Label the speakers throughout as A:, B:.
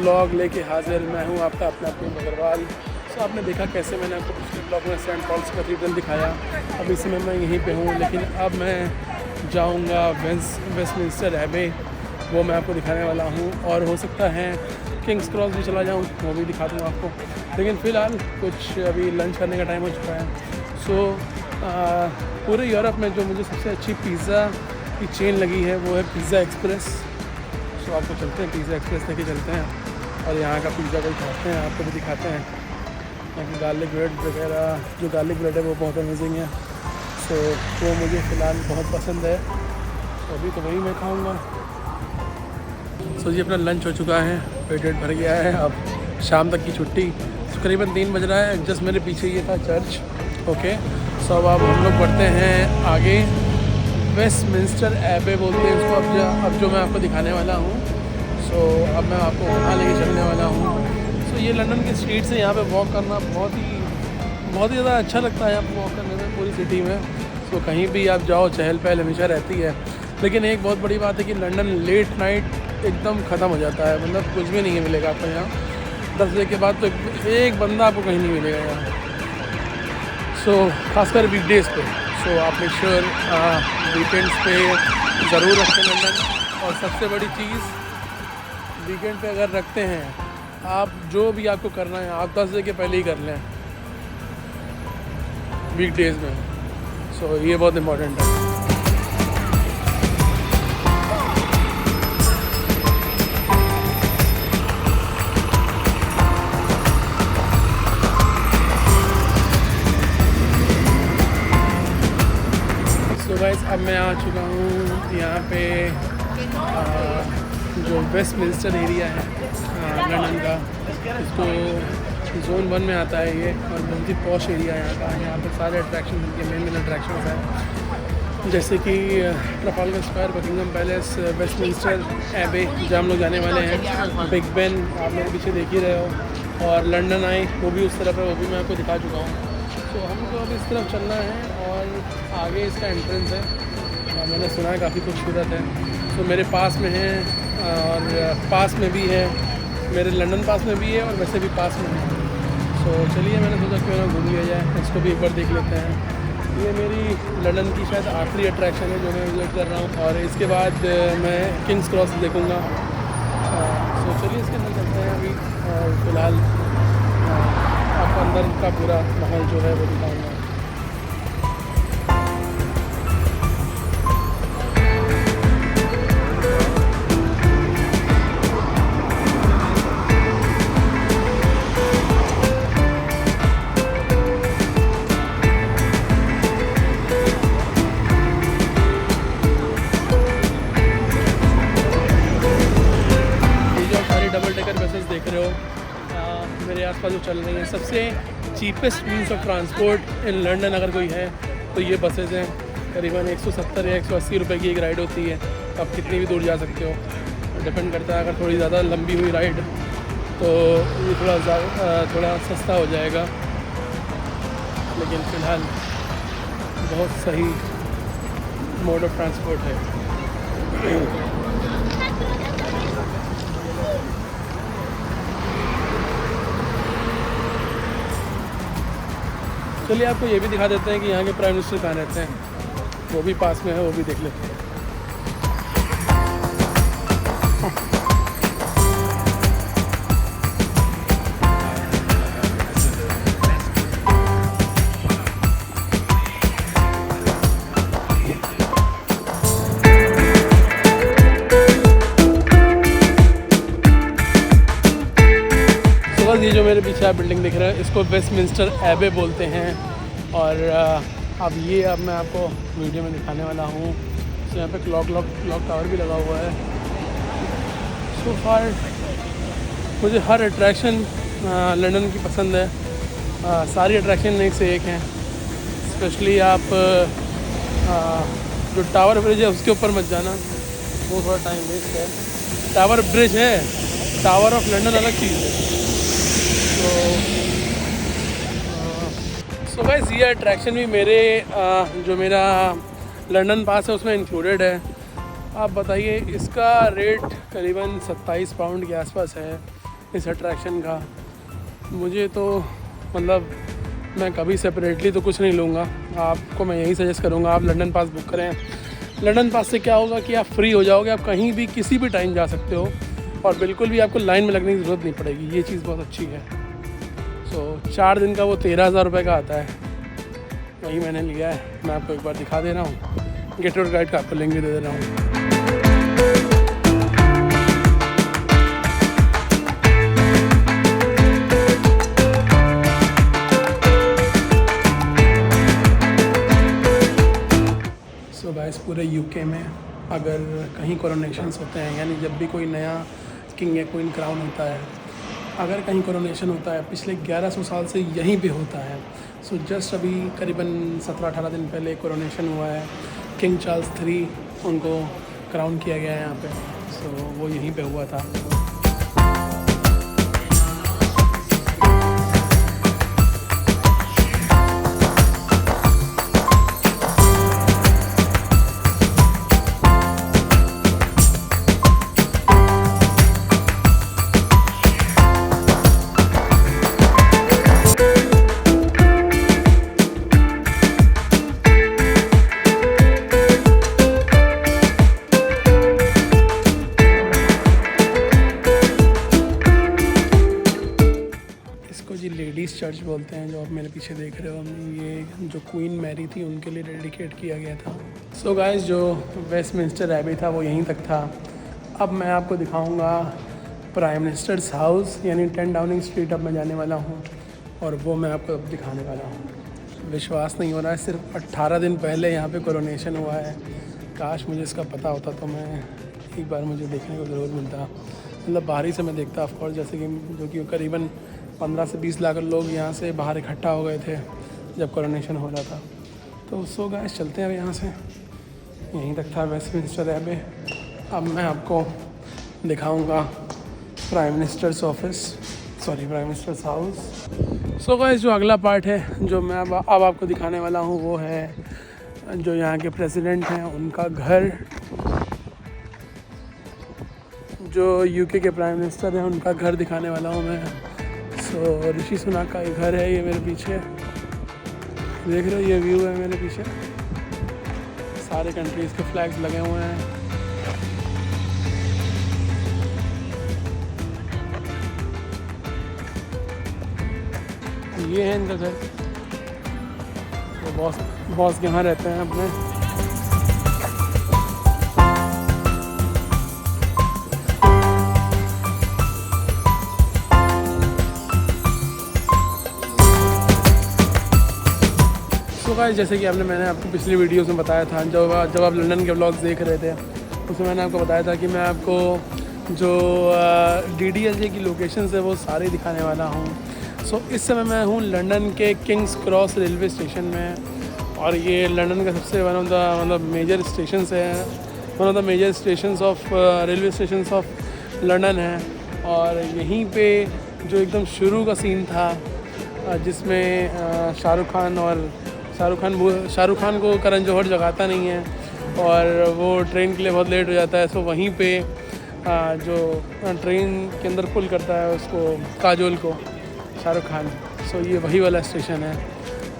A: Blog लेके हाजिर मैं हूँ आपका अपना प्रेम अग्रवाल। तो आपने देखा कैसे मैंने आपको पिछले ब्लॉग में सेंट पॉल्स कैथीड्रल दिखाया। अब इस समय मैं यहीं पे हूँ, लेकिन अब मैं जाऊँगा वेस्टमिंस्टर एबे, वो मैं आपको दिखाने वाला हूँ। और हो सकता है किंग्स क्रॉस भी चला जाऊँ, वो भी दिखा दूँगा आपको। लेकिन फ़िलहाल कुछ अभी लंच करने का टाइम हो चुका है। सो पूरे यूरोप में जो मुझे सबसे अच्छी पिज़्ज़ा की चेन लगी है वो है पिज़्ज़ा एक्सप्रेस। सो आपको चलते हैं, पिज़्ज़ा एक्सप्रेस लेके चलते हैं और यहाँ का पिज़्ज़ा को खाते हैं, आपको भी दिखाते हैं। यहाँ की गार्लिक ब्रेड वगैरह, जो गार्लिक ब्रेड है वो बहुत अमेजिंग है। सो वो मुझे फ़िलहाल बहुत पसंद है, तो अभी तो वही मैं खाऊँगा। सो जी अपना लंच हो चुका है, पेट भर गया है। अब शाम तक की छुट्टी, करीबन 3 बज रहा है। जस्ट मेरे पीछे ये था चर्च। ओके, सो अब हम लोग बढ़ते हैं आगे। वेस्टमिंस्टर एबे बोलते हैं इसको, अब जो मैं आपको दिखाने वाला हूँ। सो अब मैं आपको वहाँ लेके चलने वाला हूँ। सो ये लंदन की स्ट्रीट से यहाँ पे वॉक करना बहुत ही ज़्यादा अच्छा लगता है यहाँ पे वॉक करने में, पूरी सिटी में। सो कहीं भी आप जाओ चहल पहल हमेशा रहती है। लेकिन एक बहुत बड़ी बात है कि लंदन लेट नाइट एकदम ख़त्म हो जाता है, मतलब कुछ भी नहीं मिलेगा आपको यहाँ 10 बजे के बाद। तो एक बंदा आपको कहीं नहीं मिलेगा यहाँ। सो खासकर वीकडेज़ पे। सो आप मेक श्योर वीकेंड्स पे ज़रूर रखें लंदन। और सबसे बड़ी चीज़, वीकेंड पे अगर रखते हैं आप, जो भी आपको करना है आप 10 बजे के पहले ही कर लें वीकडेज़ में। सो ये बहुत इम्पोर्टेंट है। गाइस अब मैं आ चुका हूँ यहाँ पे जो वेस्टमिंस्टर एरिया है लंदन का, इसको जोन 1 में आता है ये। और बहुत ही पॉश एरिया है यहाँ का। यहाँ पे सारे अट्रैक्शन के मेन अट्रैक्शन हैं, जैसे कि Trafalgar square, Buckingham palace, Westminster एबे जहाँ हम लोग जाने वाले हैं, बिग बेन आप मेरे पीछे देख ही रहे हो, और लंदन आई वो भी उस तरफ है, वो भी मैं आपको दिखा चुका हूँ। तो हमको अब इस तरफ चलना है और आगे इसका एंट्रेंस है। मैंने सुना है काफ़ी खूबसूरत है। तो मेरे पास में है और पास में भी है, मेरे लंदन पास में भी है और वैसे भी पास में है। तो चलिए मैंने सोचा क्यों ना घूम लिया जाए, इसको भी एक बार देख लेते हैं। ये मेरी लंदन की शायद आखिरी अट्रैक्शन है जो मैं विजिट कर रहा हूँ, और इसके बाद मैं किंग्स क्रॉस देखूँगा। तो चलिए इसके अंदर चलते हैं अभी। और फ़िलहाल आपको अंदर का पूरा माहौल जो है वो दिखाऊंगा। ये जो सारी डबल डेकर बसेस देख रहे हो मेरे आसपास जो चल रही हैं, सबसे cheapest means of transport in London अगर कोई है तो ये बसेज़ हैं। करीबन 170 या 180 रुपये की एक राइड होती है। आप कितनी भी दूर जा सकते हो, डिपेंड करता है। अगर थोड़ी ज़्यादा लंबी हुई राइड तो ये थोड़ा सस्ता हो जाएगा, लेकिन फ़िलहाल बहुत सही मोड ऑफ ट्रांसपोर्ट है। चलिए आपको ये भी दिखा देते हैं कि यहाँ के प्राइम मिनिस्टर कहाँ रहते हैं, वो भी पास में है, वो भी देख लेते हैं। ये जो मेरे पीछे आप बिल्डिंग दिख रहा है, इसको वेस्टमिंस्टर एबे बोलते हैं। और अब मैं आपको वीडियो में दिखाने वाला हूँ। तो यहाँ पे क्लॉक टावर भी लगा हुआ है। सो फार मुझे हर अट्रैक्शन लंदन की पसंद है। सारी अट्रैक्शन एक से एक हैं। स्पेशली आप जो टावर ब्रिज है उसके ऊपर मत जाना, वो थोड़ा टाइम वेस्ट है। टावर ब्रिज है, टावर ऑफ लंदन अलग चीज़ है। सो गाइस ये अट्रैक्शन भी जो मेरा लंदन पास है उसमें इंक्लूडेड है। आप बताइए, इसका रेट करीबन 27 पाउंड के आसपास है। इस अट्रैक्शन का। मुझे तो मतलब मैं कभी सेपरेटली तो कुछ नहीं लूँगा। आपको मैं यही सजेस्ट करूँगा, आप लंदन पास बुक करें। लंदन पास से क्या होगा कि आप फ्री हो जाओगे, आप कहीं भी किसी भी टाइम जा सकते हो और बिल्कुल भी आपको लाइन में लगने की ज़रूरत नहीं पड़ेगी। ये चीज़ बहुत अच्छी है। सो 4 दिन का वो 13,000 रुपये का आता है, वही मैंने लिया है। मैं आपको एक बार दिखा दे रहा हूँ। गेट आउट गाइड का आपको लिंक भी दे रहा हूँ। सो गाइस, पूरे यूके में अगर कहीं कोरोनेशंस होते हैं, यानी जब भी कोई नया किंग या क्वीन क्राउन होता है, अगर कहीं कोरोनेशन होता है, पिछले 1100 साल से यहीं पे होता है। सो जस्ट अभी करीबन 17-18 दिन पहले कोरोनेशन हुआ है। किंग चार्ल्स 3 उनको क्राउन किया गया है यहाँ पे। सो वो यहीं पे हुआ था। लेडीज़ चर्च बोलते हैं, जो आप मेरे पीछे देख रहे हो। ये जो क्वीन मैरी थी उनके लिए डेडिकेट किया गया था। सो गाइस, जो वेस्टमिंस्टर एबी था वो यहीं तक था। अब मैं आपको दिखाऊंगा प्राइम मिनिस्टर्स हाउस, यानी 10 डाउनिंग स्ट्रीट। अब मैं जाने वाला हूँ और वो मैं आपको अब दिखाने वाला हूँ। विश्वास नहीं हो रहा है, सिर्फ 18 दिन पहले यहाँ पे कोरोनेशन हुआ है। काश मुझे इसका पता होता तो मैं एक बार मुझे देखने को ज़रूर मिलता। मतलब बाहरी से मैं देखता ऑफकोर्स, जैसे कि जो कि करीबन 15 से 20 लाख लोग यहाँ से बाहर इकट्ठा हो गए थे जब कोरोनेशन हो रहा था। तो सो गाइस, चलते हैं अब यहाँ से। यहीं तक था वेस्टमिंस्टर एबे। अब मैं आपको दिखाऊंगा prime minister's office, sorry prime ministers house. So guys, जो अगला पार्ट है जो मैं अब आपको दिखाने वाला हूँ वो है जो यहाँ के प्रेसिडेंट हैं उनका घर। जो यूके के प्राइम मिनिस्टर हैं उनका घर दिखाने वाला हूँ मैं। सो ऋषि सुनक का घर है ये मेरे पीछे, देख रहे हो, ये व्यू है मेरे पीछे। सारे कंट्रीज़ के फ्लैग्स लगे हुए हैं। ये है इनका घर। वो बॉस यहाँ रहते हैं अपने। तो गाइस, जैसे कि मैंने आपको पिछली वीडियोस में बताया था, जब आप लंदन के व्लॉग्स देख रहे थे, उसमें मैंने आपको बताया था कि मैं आपको जो DDLJ की लोकेशंस है वो सारे दिखाने वाला हूँ। सो इस समय मैं हूँ लंदन के किंग्स क्रॉस रेलवे स्टेशन में, और ये लंदन का सबसे वन ऑफ द मतलब मेजर स्टेशन है, one of the major station of railway station of London है। और यहीं पे जो एकदम शुरू का सीन था जिसमें शाहरुख खान को करण जौहर जगाता नहीं है और वो ट्रेन के लिए बहुत लेट हो जाता है। सो वहीं पे जो ट्रेन के अंदर पुल करता है उसको, काजोल को, शाहरुख खान। सो ये वही वाला स्टेशन है।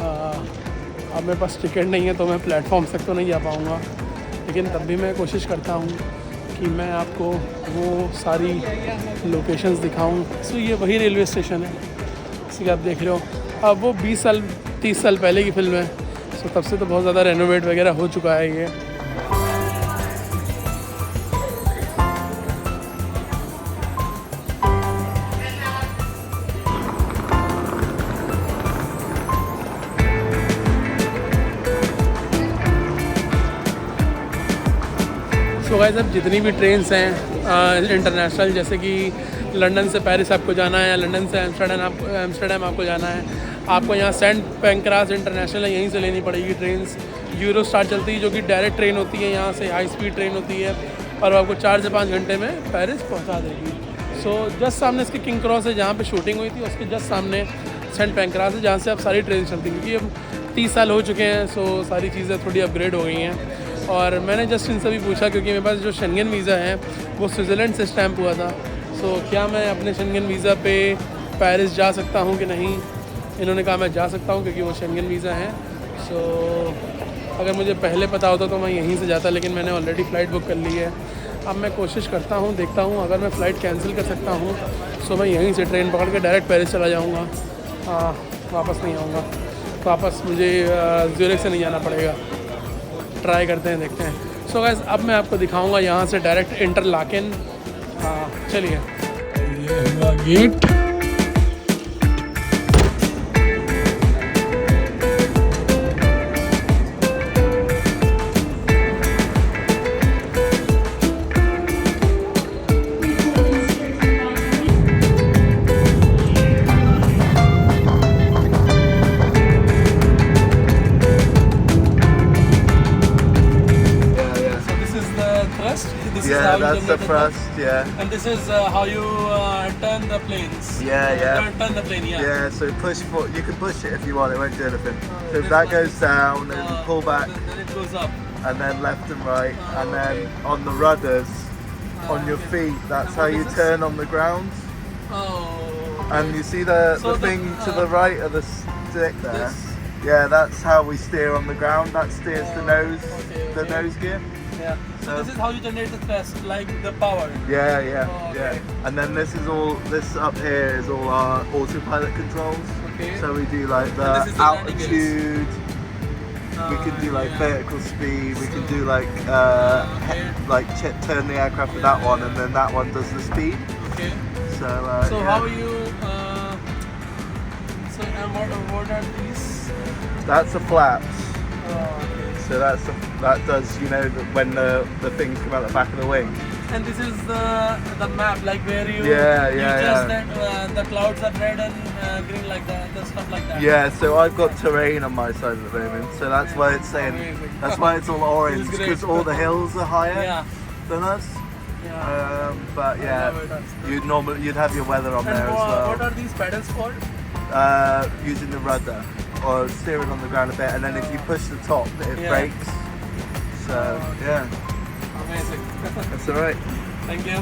A: अब मेरे पास टिकट नहीं है तो मैं प्लेटफॉर्म तक तो नहीं जा पाऊँगा, लेकिन तब भी मैं कोशिश करता हूँ कि मैं आपको वो सारी लोकेशंस दिखाऊँ। सो ये वही रेलवे स्टेशन है जैसे कि आप देख रहे हो। अब वो 20-30 साल पहले की फिल्म है, सो तब से तो बहुत ज़्यादा रेनोवेट वगैरह हो चुका है ये। सो गाइस, अब जितनी भी ट्रेन्स हैं इंटरनेशनल, जैसे कि लंदन से पेरिस आपको जाना है, लंदन से एम्स्टर्डम आपको जाना है, आपको यहाँ सेंट पेंक्रास इंटरनेशनल है, यहीं से लेनी पड़ेगी ट्रेन्स। यूरोस्टार चलती है जो कि डायरेक्ट ट्रेन होती है, यहाँ से हाई स्पीड ट्रेन होती है और आपको 4 से 5 घंटे में पेरिस पहुँचा देगी। सो जस्ट सामने इसके किंग क्रॉस है जहाँ पे शूटिंग हुई थी, उसके जस्ट सामने सेंट पेंक्रास है जहाँ से अब सारी ट्रेन चलती हैं, क्योंकि अब 30 साल हो चुके हैं। सो सारी चीज़ें थोड़ी अपग्रेड हो गई हैं। और मैंने जस्ट इनसे भी पूछा, क्योंकि मेरे पास जो शेंगन वीज़ा है वो स्विट्ज़रलैंड से स्टैम्प हुआ था। सो क्या मैं अपने शेंगन वीज़ा पे पेरिस जा सकता हूँ कि नहीं? इन्होंने कहा मैं जा सकता हूँ क्योंकि वो शेंगन वीज़ा है। सो अगर मुझे पहले पता होता तो मैं यहीं से जाता, लेकिन मैंने ऑलरेडी फ़्लाइट बुक कर ली है। अब मैं कोशिश करता हूँ, देखता हूँ अगर मैं फ़्लाइट कैंसिल कर सकता हूँ सो मैं यहीं से ट्रेन पकड़ के डायरेक्ट पेरिस चला जाऊँगा। वापस नहीं आऊँगा, वापस मुझे ज़्यूरिख से नहीं जाना पड़ेगा। ट्राई करते हैं, देखते हैं। सो गाइस अब मैं आपको दिखाऊँगा यहाँ से डायरेक्ट इंटरलाकेन। चलिए, ये हुआ gate. This is how
B: that's
A: you
B: the
A: generate the
B: thrust, yeah.
A: and this is how you turn the planes.
B: Yeah.
A: Turn the plane, yeah.
B: Yeah, so push for, you can push it if you want, it won't do anything. So
A: this
B: that
A: one
B: goes
A: is,
B: down and pull back,
A: Then it goes up.
B: and then left and right, and then on the rudders, on your feet, that's how you turn on the ground.
A: Oh.
B: And you see the thing to the right of the stick there?
A: This?
B: Yeah, that's how we steer on the ground. That steers the nose, the
A: okay.
B: nose gear.
A: Yeah. So this is how you generate the thrust, like the power.
B: Yeah,
A: Oh, okay.
B: yeah. And then this up here is all our autopilot controls.
A: Okay.
B: So we do like the
A: And this is the landing
B: altitude. We can do like
A: yeah.
B: vertical speed. We can do like
A: Okay.
B: turn the aircraft with that one, and then that one does the speed.
A: Okay.
B: So
A: So
B: yeah.
A: how are you? So what are these?
B: That's the flaps.
A: Okay.
B: So that does, you know, when the things come out the back of the wing.
A: And this is the map, like where you
B: Yeah,
A: you just that the clouds are red and green, like that, the stuff like that.
B: Yeah, so I've got terrain on my side at the moment, so that's why it's saying,
A: Amazing.
B: that's why it's all orange,
A: It's great.
B: because all the hills are higher
A: Yeah.
B: than us.
A: Yeah.
B: But
A: I
B: yeah,
A: love it.
B: you'd have your weather on
A: And
B: there as
A: what
B: well.
A: are these pedals for?
B: Using the rudder or steering on the ground a bit, and then if you push the top, it
A: Yeah.
B: brakes. So yeah,
A: Amazing.
B: that's all right.
A: Thank you.